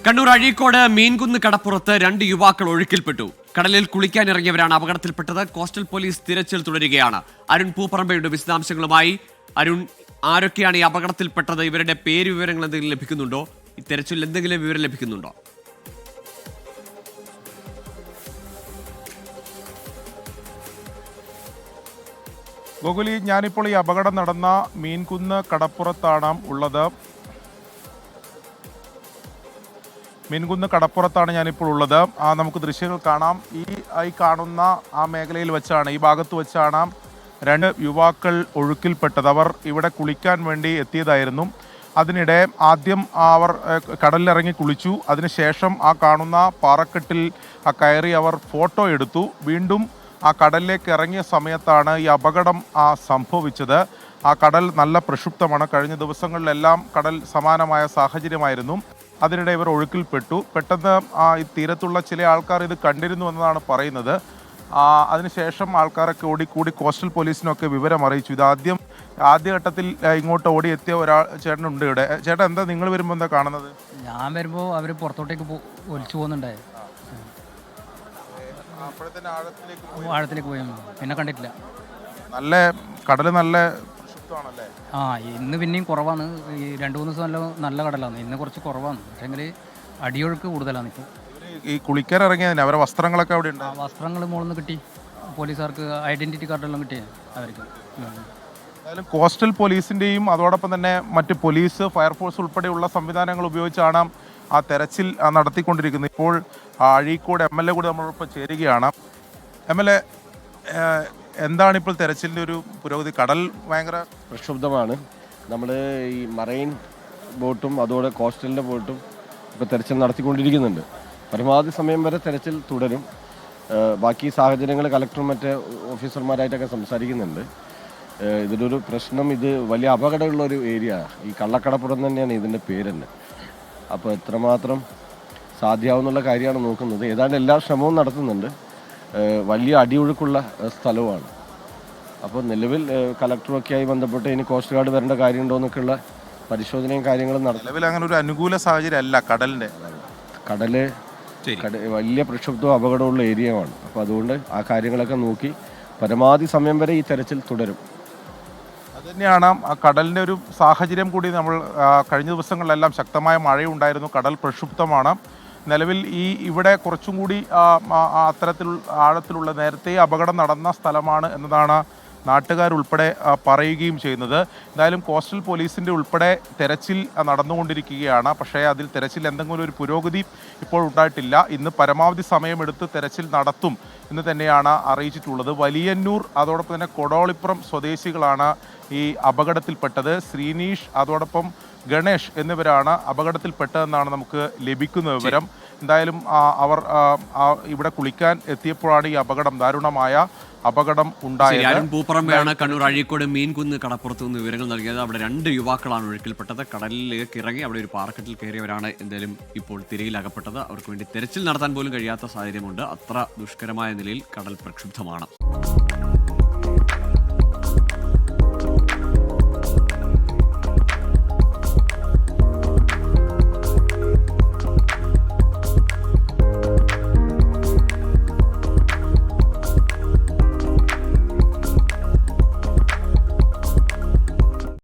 കണ്ണൂർ അഴീക്കോട് മീൻകുന്ന് കടപ്പുറത്ത് 2 യുവാക്കൾ ഒഴുക്കിൽപ്പെട്ടു. കടലിൽ കുളിക്കാനിറങ്ങിയവരാണ് അപകടത്തിൽപ്പെട്ടത്. കോസ്റ്റൽ പോലീസ് തിരച്ചിൽ തുടരുകയാണ്. അരുൺ പൂപ്പറമ്പയുടെ വിശദാംശങ്ങളുമായി. അരുൺ, ആരൊക്കെയാണ് ഈ അപകടത്തിൽപ്പെട്ടത്? ഇവരുടെ പേര് വിവരങ്ങൾ എന്തെങ്കിലും ലഭിക്കുന്നുണ്ടോ? ഈ തെരച്ചിൽ എന്തെങ്കിലും വിവരം ലഭിക്കുന്നുണ്ടോ? ഗോകുലി, ഞാനിപ്പോൾ ഈ അപകടം നടന്ന മീൻകുന്ന് കടപ്പുറത്താണ് ഉള്ളത്. മീൻകുന്ന് കടപ്പുറത്താണ് ഞാനിപ്പോൾ ഉള്ളത്. നമുക്ക് ദൃശ്യങ്ങൾ കാണാം. ഈ കാണുന്ന ആ മേഖലയിൽ വെച്ചാണ്, ഈ ഭാഗത്ത് വെച്ചാണ് 2 യുവാക്കൾ ഒഴുക്കിൽപ്പെട്ടത്. അവർ ഇവിടെ കുളിക്കാൻ വേണ്ടി എത്തിയതായിരുന്നു. അതിനിടെ ആദ്യം അവർ കടലിലിറങ്ങി കുളിച്ചു. അതിനുശേഷം ആ കാണുന്ന പാറക്കെട്ടിൽ കയറി അവർ ഫോട്ടോ എടുത്തു. വീണ്ടും ആ കടലിലേക്ക് ഇറങ്ങിയ സമയത്താണ് ഈ അപകടം സംഭവിച്ചത്. ആ കടൽ നല്ല പ്രക്ഷുബ്ധമാണ്. കഴിഞ്ഞ ദിവസങ്ങളിലെല്ലാം കടൽ സമാനമായ സാഹചര്യമായിരുന്നു. അതിനിടെ ഇവർ ഒഴുക്കിൽപ്പെട്ടു. പെട്ടെന്ന് ഈ തീരത്തുള്ള ചില ആൾക്കാർ ഇത് കണ്ടിരുന്നു എന്നതാണ് പറയുന്നത്. അതിനുശേഷം ആൾക്കാരൊക്കെ ഓടിക്കൂടി കോസ്റ്റൽ പോലീസിനൊക്കെ വിവരം അറിയിച്ചു. ഇത് ആദ്യഘട്ടത്തിൽ ഇങ്ങോട്ട് ഓടിയെത്തിയ ചേട്ടനുണ്ട് ഇവിടെ. ചേട്ടൻ, എന്താ നിങ്ങൾ വരുമ്പോൾ എന്താ കാണുന്നത്? ഞാൻ വരുമ്പോൾ അവർ പുറത്തോട്ടേക്ക് ഒലിച്ചു പോകുന്നുണ്ടായിരുന്നു. ആഴത്തിലേക്ക് പോയി, പിന്നെ കണ്ടിട്ടില്ല. നല്ല കടല് നല്ല പ്രക്ഷുബ്ധമാണല്ലേ? ഇന്ന് പിന്നെയും കുറവാണ്. ഈ 2-3 ദിവസം നല്ല കടലാണ്. ഇന്ന് കുറച്ച് കുറവാണ്. പക്ഷേങ്കിൽ അടിയൊഴുക്ക് കൂടുതലാണ് ഇപ്പോൾ. ഈ കുളിക്കാൻ ഇറങ്ങിയതിന് അവരുടെ വസ്ത്രങ്ങളൊക്കെ അവിടെ ഉണ്ട്. വസ്ത്രങ്ങൾ മുകളിൽ നിന്ന് കിട്ടി. പോലീസുകാർക്ക് ഐഡന്റിറ്റി കാർഡെല്ലാം കിട്ടി അവർക്ക്. എന്തായാലും കോസ്റ്റൽ പോലീസിൻ്റെയും അതോടൊപ്പം തന്നെ മറ്റ് പോലീസ്, ഫയർഫോഴ്സ് ഉൾപ്പെടെയുള്ള സംവിധാനങ്ങൾ ഉപയോഗിച്ചാണ് ആ തെരച്ചിൽ നടത്തിക്കൊണ്ടിരിക്കുന്നത്. ഇപ്പോൾ അഴീക്കോട് MLA കൂടി നമ്മളോടൊപ്പം ചേരുകയാണ്. MLA, എന്താണ് ഇപ്പോൾ തെരച്ചിലിൻ്റെ ഒരു പുരോഗതി? കടൽ ഭയങ്കര പ്രക്ഷുബ്ധമാണ്. നമ്മൾ ഈ മറൈൻ ബോട്ടും അതുപോലെ കോസ്റ്റലിൻ്റെ ബോട്ടും ഇപ്പോൾ തെരച്ചിൽ നടത്തിക്കൊണ്ടിരിക്കുന്നുണ്ട്. പരമാവധി സമയം വരെ തെരച്ചിൽ തുടരും. ബാക്കി സാഹചര്യങ്ങൾ കളക്ടറും മറ്റ് ഓഫീസർമാരായിട്ടൊക്കെ സംസാരിക്കുന്നുണ്ട്. ഇതിലൊരു പ്രശ്നം, ഇത് വലിയ അപകടമുള്ളൊരു ഏരിയ. ഈ കള്ളക്കടപ്പുറം തന്നെയാണ് ഇതിൻ്റെ പേര് തന്നെ. അപ്പോൾ എത്രമാത്രം സാധ്യമാവുന്നുള്ള കാര്യമാണ് നോക്കുന്നത്. ഏതാണ്ട് എല്ലാ ശ്രമവും നടത്തുന്നുണ്ട്. വലിയ അടിയൊഴുക്കുള്ള സ്ഥലവുമാണ്. അപ്പോൾ നിലവിൽ കളക്ടറൊക്കെയായി ബന്ധപ്പെട്ട് ഇനി കോസ്റ്റ് ഗാർഡ് വരേണ്ട കാര്യമുണ്ടോ എന്നൊക്കെയുള്ള പരിശോധനയും കാര്യങ്ങളും നടത്തും. നിലവിൽ അങ്ങനെ ഒരു അനുകൂല സാഹചര്യം അല്ല കടലിൻ്റെ. കടല് വലിയ പ്രക്ഷുബ്ധവും അപകടമുള്ള ഏരിയയാണ്. അപ്പോൾ അതുകൊണ്ട് ആ കാര്യങ്ങളൊക്കെ നോക്കി പരമാവധി സമയം വരെ ഈ തെരച്ചിൽ തുടരും. അതുതന്നെയാണ് ആ കടലിൻ്റെ ഒരു സാഹചര്യം കൂടി. നമ്മൾ കഴിഞ്ഞ ദിവസങ്ങളിലെല്ലാം ശക്തമായ മഴയുണ്ടായിരുന്നു. കടൽ പ്രക്ഷുബ്ധമാണ്. നിലവിൽ ഇവിടെ കുറച്ചും കൂടി ആഴത്തിലുള്ള നേരത്തെ അപകടം നടന്ന സ്ഥലമാണ് എന്നതാണ് നാട്ടുകാരുൾപ്പെടെ പറയുകയും ചെയ്യുന്നത്. എന്തായാലും കോസ്റ്റൽ പോലീസിൻ്റെ ഉൾപ്പെടെ തെരച്ചിൽ നടന്നുകൊണ്ടിരിക്കുകയാണ്. പക്ഷേ അതിൽ തെരച്ചിൽ എന്തെങ്കിലും ഒരു പുരോഗതി ഇപ്പോൾ ഉണ്ടായിട്ടില്ല. ഇന്ന് പരമാവധി സമയമെടുത്ത് തെരച്ചിൽ നടത്തും എന്ന് തന്നെയാണ് അറിയിച്ചിട്ടുള്ളത്. വലിയന്നൂർ അതോടൊപ്പം തന്നെ കൊടോളിപ്പുറം സ്വദേശികളാണ് ഈ അപകടത്തിൽപ്പെട്ടത്. ശ്രീനീഷ് അതോടൊപ്പം ഗണേഷ് എന്നിവരാണ് അപകടത്തിൽപ്പെട്ടതെന്നാണ് നമുക്ക് ലഭിക്കുന്ന വിവരം. എന്തായാലും അവർ ഇവിടെ കുളിക്കാൻ എത്തിയപ്പോഴാണ് ഈ ദാരുണമായ അപകടം ഉണ്ടായത്. അരുൺ പൂപ്പറമ്പയാണ് കണ്ണൂർ അഴീക്കോട് മീൻകുന്ന് കടപ്പുറത്ത് നിന്ന് വിവരങ്ങൾ നൽകിയത്. അവിടെ 2 യുവാക്കളാണ് ഒഴുക്കിൽപ്പെട്ടത്. കടലിലേക്ക് ഇറങ്ങി അവിടെ ഒരു പാറക്കെട്ടിൽ കയറിയവരാണ് എന്തായാലും ഇപ്പോൾ തിരയിലകപ്പെട്ടത്. അവർക്ക് വേണ്ടി തെരച്ചിൽ നടത്താൻ പോലും കഴിയാത്ത സാഹചര്യമുണ്ട്. അത്ര ദുഷ്കരമായ നിലയിൽ കടൽ പ്രക്ഷുബ്ധമാണ്.